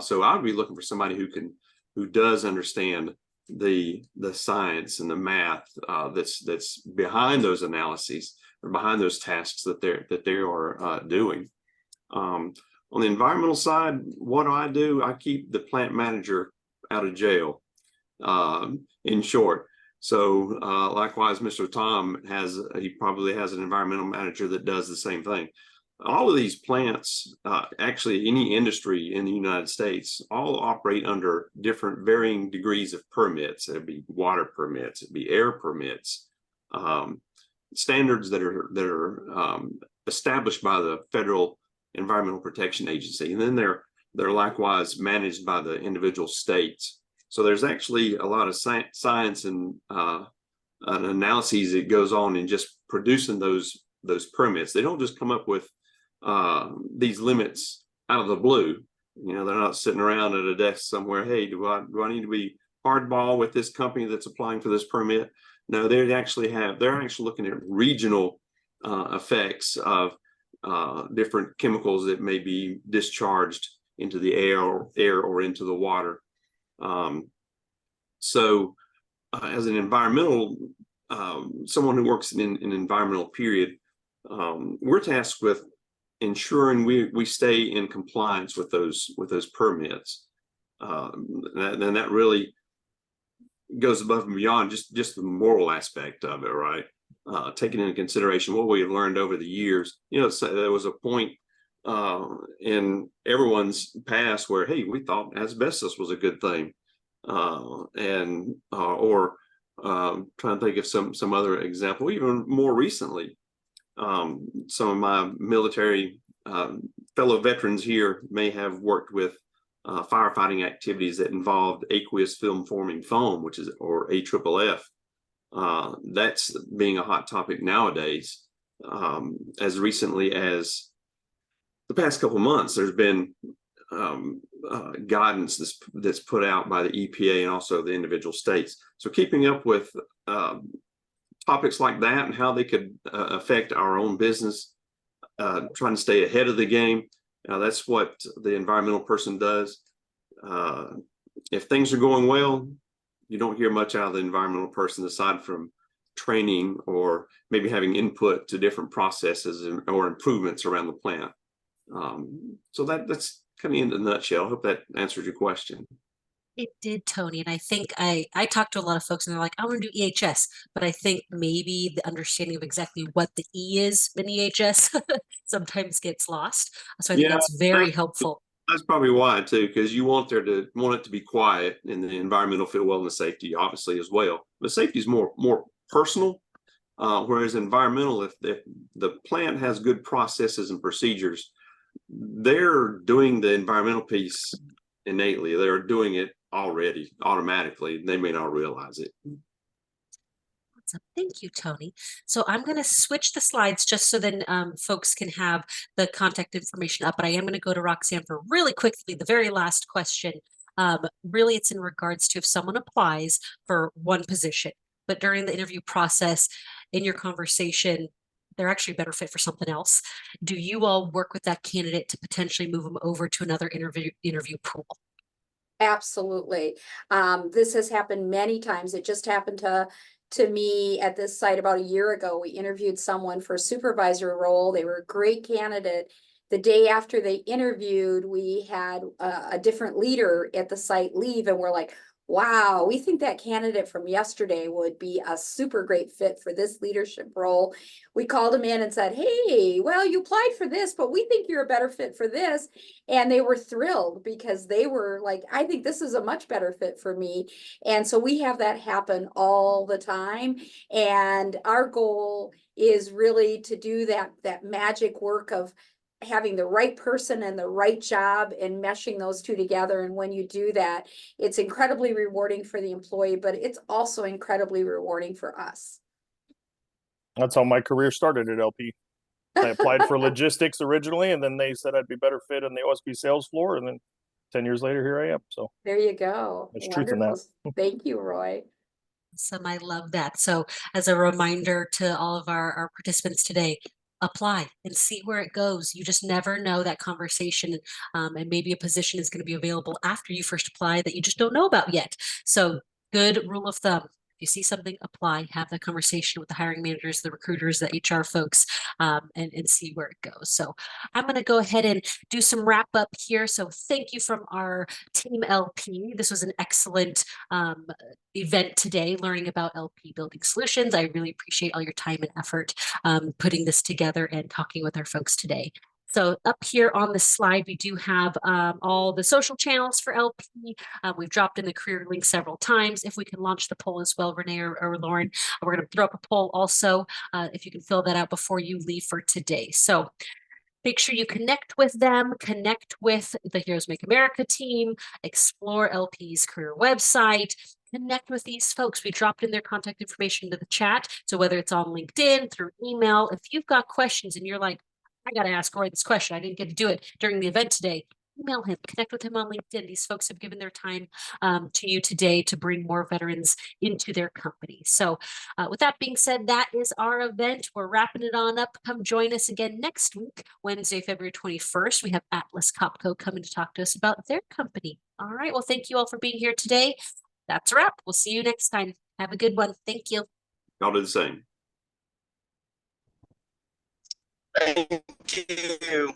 So I'd be looking for somebody who does understand the science and the math that's behind those analyses, or behind those tasks that they are doing. On the environmental side, what do? I keep the plant manager out of jail, in short. So likewise, Mr. Tom he probably has an environmental manager that does the same thing. All of these plants, actually any industry in the United States, all operate under different varying degrees of permits. It'd be water permits, it'd be air permits, standards that are established by the Federal Environmental Protection Agency, and then they're likewise managed by the individual states. So there's actually a lot of science and analyses that goes on in just producing those permits. They don't just come up with these limits out of the blue. They're not sitting around at a desk somewhere. Hey, do I need to be hardball with this company that's applying for this permit? No, they're actually looking at regional effects of different chemicals that may be discharged into the air or into the water. So as an environmental, someone who works in an environmental period, we're tasked with ensuring we stay in compliance with those permits. And that really goes above and beyond just the moral aspect of it, right? Taking into consideration what we have learned over the years. There was a point in everyone's past where, hey, we thought asbestos was a good thing, or trying to think of some other example. Even more recently, some of my military fellow veterans here may have worked with firefighting activities that involved aqueous film forming foam, or AFFF. That's being a hot topic nowadays. As recently as the past couple of months, there's been guidance that's put out by the EPA and also the individual states. So keeping up with topics like that and how they could affect our own business, trying to stay ahead of the game. That's what the environmental person does. If things are going well, you don't hear much out of the environmental person aside from training or maybe having input to different processes or improvements around the plant. So that's kind of in a nutshell. I hope that answered your question. It did, Tony. And I think I talked to a lot of folks and they're like, I want to do EHS, but I think maybe the understanding of exactly what the E is in EHS sometimes gets lost. So I think Yeah, that's very helpful. that's probably why too, because you want it to be quiet, and the environmental feel well and the safety obviously as well. But safety is more personal, whereas environmental, if the plant has good processes and procedures, they're doing the environmental piece innately. They're doing it already automatically. They may not realize it. Awesome. Thank you, Tony. So I'm going to switch the slides just so then folks can have the contact information up. But I am going to go to Roxanne for really quickly the very last question. Really, it's in regards to if someone applies for one position, but during the interview process, in your conversation, they're actually a better fit for something else. Do you all work with that candidate to potentially move them over to another interview pool? Absolutely. This has happened many times. It just happened to me at this site about a year ago. We interviewed someone for a supervisor role. They were a great candidate. The day after they interviewed, we had a different leader at the site leave, and we're like, wow, we think that candidate from yesterday would be a super great fit for this leadership role. We called him in and said, hey, well, you applied for this, but we think you're a better fit for this. And they were thrilled because they were like, I think this is a much better fit for me. And so we have that happen all the time. And our goal is really to do that magic work of having the right person and the right job and meshing those two together. And when you do that, it's incredibly rewarding for the employee, but it's also incredibly rewarding for us. That's how my career started at LP. I applied for logistics originally, and then they said I'd be better fit on the OSB sales floor. And then 10 years later, here I am. So there you go. There's truth in that. Thank you, Roy. Awesome. I love that. So as a reminder to all of our participants today, apply and see where it goes. You just never know that conversation and maybe a position is going to be available after you first apply that you just don't know about yet. So good rule of thumb. If you see something, apply, have that conversation with the hiring managers, the recruiters, the HR folks, and see where it goes. So I'm going to go ahead and do some wrap up here. So thank you from our team LP. This was an excellent event today, learning about LP Building Solutions. I really appreciate all your time and effort putting this together and talking with our folks today. So up here on the slide, we do have all the social channels for LP. We've dropped in the career link several times. If we can launch the poll as well, Renee or Lauren, we're going to throw up a poll also, if you can fill that out before you leave for today. So make sure you connect with them, connect with the Heroes Make America team, explore LP's career website, connect with these folks. We dropped in their contact information into the chat. So whether it's on LinkedIn, through email, if you've got questions and you're like, I got to ask Roy this question, I didn't get to do it during the event today, email him, connect with him on LinkedIn. These folks have given their time to you today to bring more veterans into their company. So with that being said, that is our event. We're wrapping it on up. Come join us again next week, Wednesday, February 21st. We have Atlas Copco coming to talk to us about their company. All right. Well, thank you all for being here today. That's a wrap. We'll see you next time. Have a good one. Thank you. Y'all do the same. Thank you.